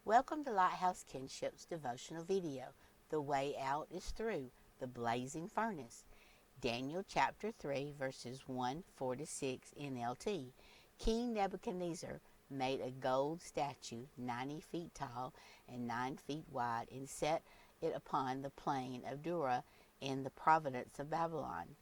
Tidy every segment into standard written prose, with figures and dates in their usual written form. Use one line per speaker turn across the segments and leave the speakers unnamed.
Welcome to LightHouse KinShip's devotional video. The way out is through the blazing furnace. Daniel chapter 3 verses 1-6 NLT. King Nebuchadnezzar made a gold statue 90 feet tall and 9 feet wide and set it upon the plain of Dura in the province of Babylon.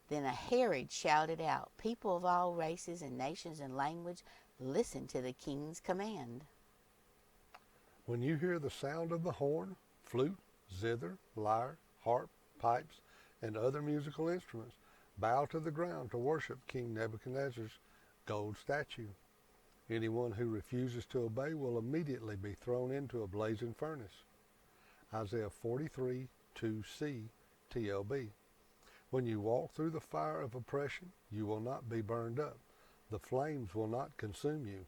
Then a Herod shouted out, "People of all races and nations and language, listen to the king's command."
When you hear the sound of the horn, flute, zither, lyre, harp, pipes, and other musical instruments, bow to the ground to worship King Nebuchadnezzar's gold statue. Anyone who refuses to obey will immediately be thrown into a blazing furnace. Isaiah 43:2c TLB. When you walk through the fire of oppression, you will not be burned up. The flames will not consume you.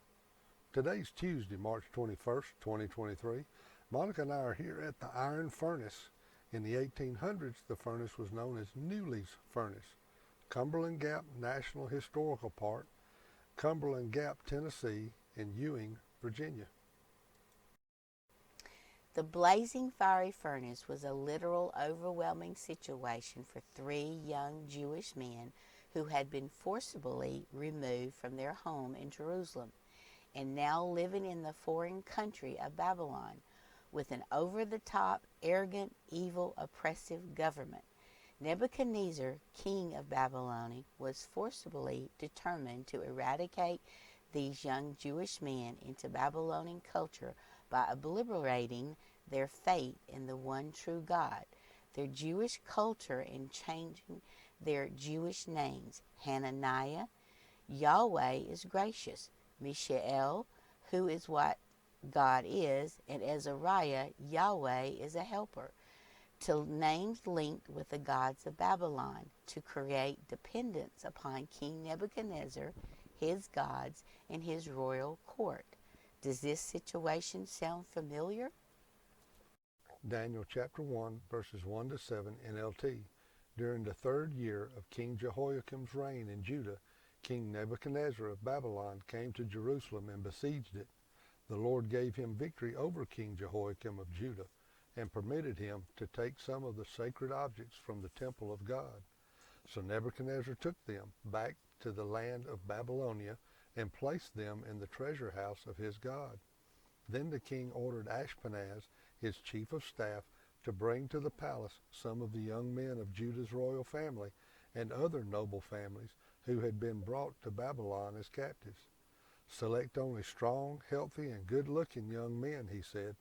Today's Tuesday, March 21st, 2023. Monica and I are here at the Iron Furnace. In the 1800s, the furnace was known as Newley's Furnace. Cumberland Gap National Historical Park, Cumberland Gap, Tennessee, and Ewing, Virginia.
The blazing fiery furnace was a literal, overwhelming situation for 3 young Jewish men who had been forcibly removed from their home in Jerusalem and now living in the foreign country of Babylon with an over-the-top, arrogant, evil, oppressive government. Nebuchadnezzar, king of Babylon, was forcibly determined to eradicate these young Jewish men into Babylonian culture by obliterating their faith in the one true God, their Jewish culture, and changing their Jewish names. Hananiah, Yahweh is gracious; Mishael, who is what God is; and Azariah, Yahweh is a helper, to names linked with the gods of Babylon, to create dependence upon King Nebuchadnezzar, his gods, and his royal court. Does this situation sound familiar?
Daniel chapter 1, verses 1-7 NLT. During the 3rd year of King Jehoiakim's reign in Judah, King Nebuchadnezzar of Babylon came to Jerusalem and besieged it. The Lord gave him victory over King Jehoiakim of Judah and permitted him to take some of the sacred objects from the temple of God. So Nebuchadnezzar took them back to the land of Babylonia and placed them in the treasure house of his God. Then the king ordered Ashpenaz, his chief of staff, to bring to the palace some of the young men of Judah's royal family and other noble families who had been brought to Babylon as captives. Select only strong, healthy, and good-looking young men, he said.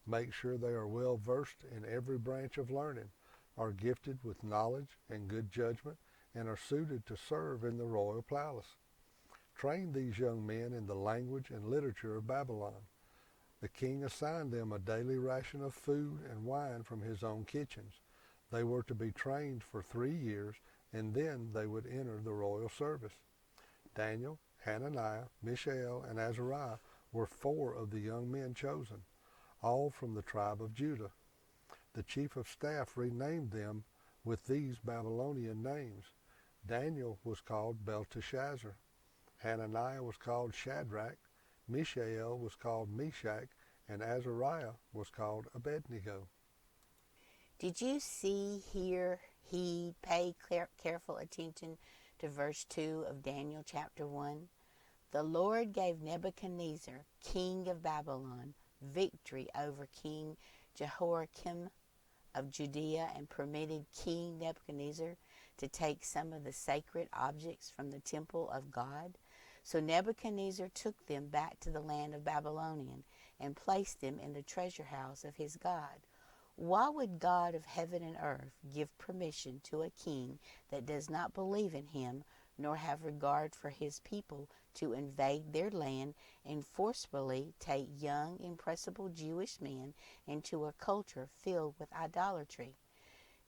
Make sure they are well versed in every branch of learning, are gifted with knowledge and good judgment, and are suited to serve in the royal palace. Train these young men in the language and literature of Babylon. The king assigned them a daily ration of food and wine from his own kitchens. They were to be trained for 3 years, and then they would enter the royal service. Daniel, Hananiah, Mishael, and Azariah were 4 of the young men chosen, all from the tribe of Judah. The chief of staff renamed them with these Babylonian names. Daniel was called Belteshazzar. Hananiah was called Shadrach. Mishael was called Meshach, and Azariah was called Abednego.
Did you see, hear, heed, pay careful attention to verse 2 of Daniel chapter 1? The Lord gave Nebuchadnezzar, king of Babylon, victory over King Jehoiakim of Judea and permitted King Nebuchadnezzar to take some of the sacred objects from the temple of God. So Nebuchadnezzar took them back to the land of Babylonian and placed them in the treasure house of his God. Why would God of heaven and earth give permission to a king that does not believe in him nor have regard for his people to invade their land and forcibly take young, impressible Jewish men into a culture filled with idolatry?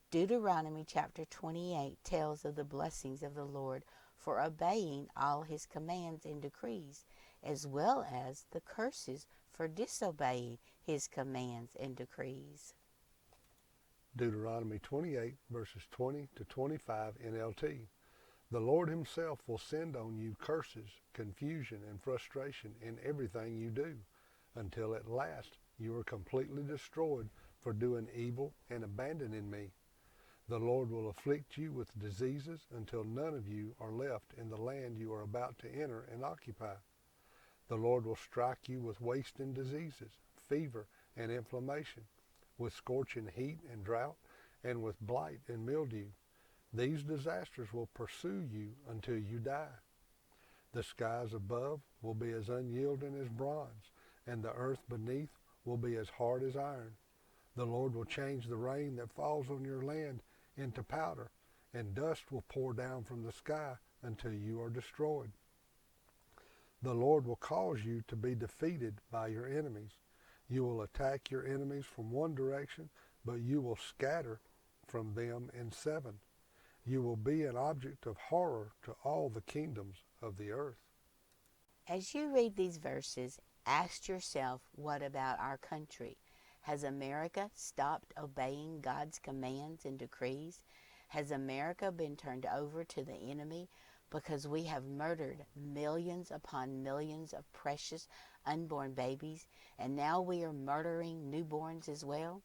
Deuteronomy chapter 28 tells of the blessings of the Lord for obeying all his commands and decrees, as well as the curses for disobeying his commands and decrees.
Deuteronomy 28, verses 20-25 NLT. The Lord himself will send on you curses, confusion, and frustration in everything you do, until at last You are completely destroyed for doing evil and abandoning me. The Lord will afflict you with diseases until none of you are left in the land you are about to enter and occupy. The Lord will strike you with wasting diseases, fever and inflammation, with scorching heat and drought, and with blight and mildew. These disasters will pursue you until you die. The skies above will be as unyielding as bronze, and the earth beneath will be as hard as iron. The Lord will change the rain that falls on your land into powder, and dust will pour down from the sky until you are destroyed. The Lord will cause you to be defeated by your enemies. You will attack your enemies from one direction, but you will scatter from them in seven. You will be an object of horror to all the kingdoms of the earth.
As you read these verses, ask yourself, what about our country? Has America stopped obeying God's commands and decrees? Has America been turned over to the enemy because we have murdered millions upon millions of precious unborn babies, and now we are murdering newborns as well?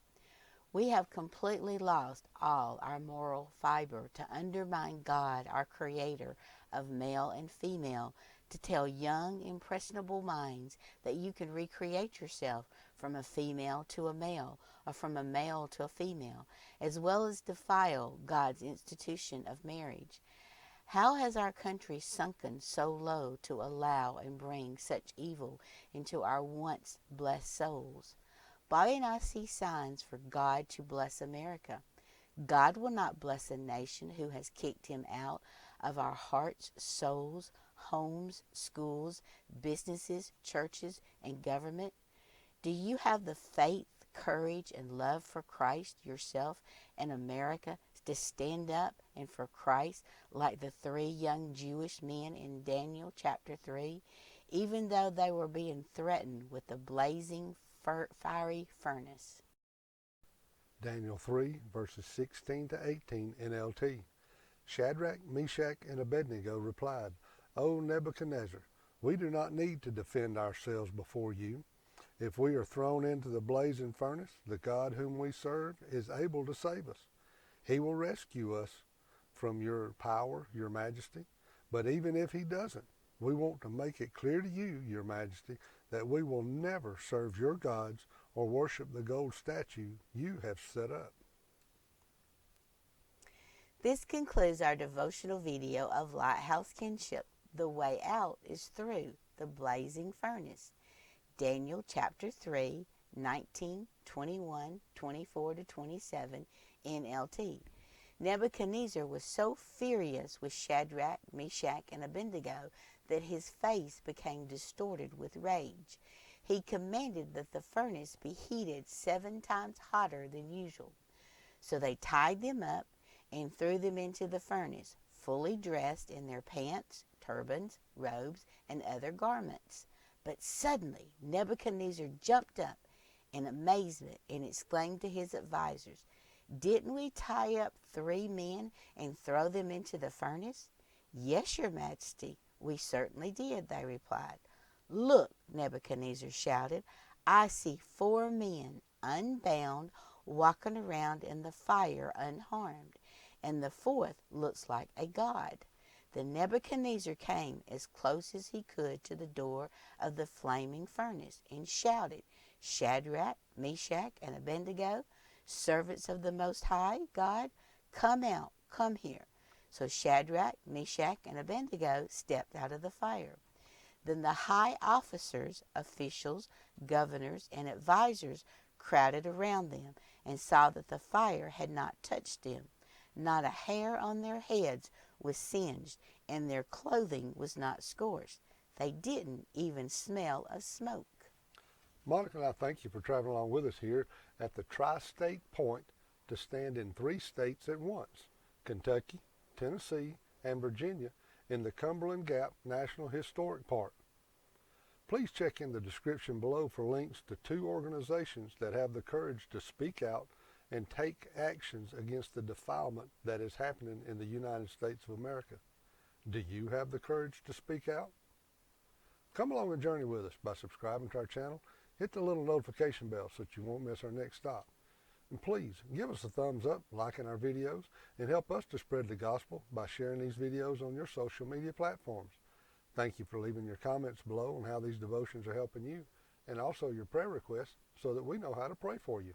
We have completely lost all our moral fiber to undermine God, our creator of male and female, to tell young, impressionable minds that you can recreate yourself from a female to a male, or from a male to a female, as well as defile God's institution of marriage. How has our country sunken so low to allow and bring such evil into our once blessed souls? Bobby and I see signs for God to bless America. God will not bless a nation who has kicked him out of our hearts, souls, homes, schools, businesses, churches, and government. Do you have the faith, courage, and love for Christ yourself and America to stand up and for Christ like the three young Jewish men in Daniel chapter 3, even though they were being threatened with the blazing fiery furnace?
Daniel 3, verses 16 to 18 NLT. Shadrach, Meshach, and Abednego replied, O Nebuchadnezzar, we do not need to defend ourselves before you. If we are thrown into the blazing furnace, the God whom we serve is able to save us. He will rescue us from your power, your majesty. But even if he doesn't, we want to make it clear to you, your majesty, that we will never serve your gods or worship the gold statue you have set up.
This concludes our devotional video of Lighthouse KinShip. The way out is through the blazing furnace. Daniel chapter 3, 19, 21, 24 to 27 NLT. Nebuchadnezzar was so furious with Shadrach, Meshach, and Abednego that his face became distorted with rage. He commanded that the furnace be heated 7 times hotter than usual. So they tied them up and threw them into the furnace, fully dressed in their pants, turbans, robes, and other garments. But suddenly Nebuchadnezzar jumped up in amazement and exclaimed to his advisors, Didn't we tie up 3 men and throw them into the furnace? Yes, your majesty, we certainly did, they replied. Look, Nebuchadnezzar shouted, I see 4 men unbound walking around in the fire unharmed, and the 4th looks like a god. Then Nebuchadnezzar came as close as he could to the door of the flaming furnace and shouted, Shadrach, Meshach, and Abednego, servants of the Most High God, come out, come here. So Shadrach, Meshach, and Abednego stepped out of the fire. Then the high officers, officials, governors, and advisors crowded around them and saw that the fire had not touched them. Not a hair on their heads was singed, and their clothing was not scorched. They didn't even smell of smoke.
Monica and I thank you for traveling along with us here at the tri-state point to stand in 3 states at once, Kentucky, Tennessee, and Virginia, in the Cumberland Gap National Historic Park. Please check in the description below for links to 2 organizations that have the courage to speak out and take actions against the defilement that is happening in the United States of America. Do you have the courage to speak out? Come along and journey with us by subscribing to our channel, Hit the little notification bell so that you won't miss our next stop. And please, give us a thumbs up, liking our videos, and help us to spread the gospel by sharing these videos on your social media platforms. Thank you for leaving your comments below on how these devotions are helping you, and also your prayer requests so that we know how to pray for you.